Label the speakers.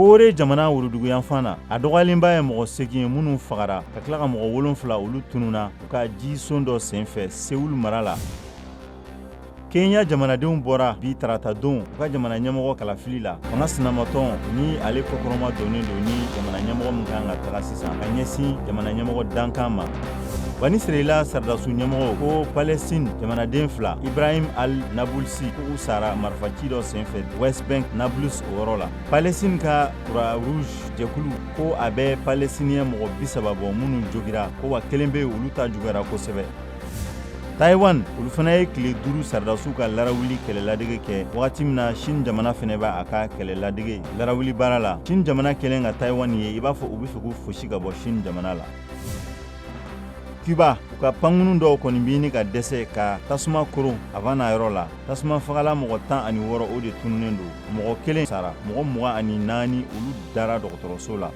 Speaker 1: Koore jamana wuruduguyan fana a dɔgɔyalenba ye mɔgɔ 8 minnu fagara ka tila ka mɔgɔ 7 olu tununa u ka jiso dɔ senfɛ Sewul mara la. Kenya jamanadenw bɔra bi tarata don u ka jamana ɲɛmɔgɔ kalafili la. Fanga sinamatɔn ni ale kɔkɔrɔma donnen don ni jamana ɲɛmɔgɔ min kan ka taga sisan ka ɲɛsin jamana ɲɛmɔgɔ dankan ma. Bani Sirela Sardasou ɲɛmɔgɔ ko Palestine jamanaden 2 Ibrahim al-Nabulsi ko u sara marifaci dɔ senfɛ West Bank Nablus o yɔrɔ la. Palestine ka Croix Rouge jɛkulu ko a bɛ Palestinien mɔgɔ 30 bɔ minnu jogira ko wa kelen bɛ olu ta juguyara kosɛbɛ. Taiwan olu fana ye tile 5 Sardasou ka larawuli kɛlɛladege kɛ wagati min na Chine jamana fana b'a ka kɛlɛladege larawuli baara la. Chine jamana kɛlen ka Taiwan ye i b'a fɔ u bɛ fɛ k'u fosi ka bɔ Chine jamana la. Cuba u ka pankunun dɔw kɔni bɛ ɲini ka dɛsɛ ka tasuma koron a b'a n'a yɔrɔ la. Tasuma fagala mɔgɔ 16 o de tununnen don. Mɔgɔ 1 sara, mɔgɔ 24 olu dara dɔgɔtɔrɔso la.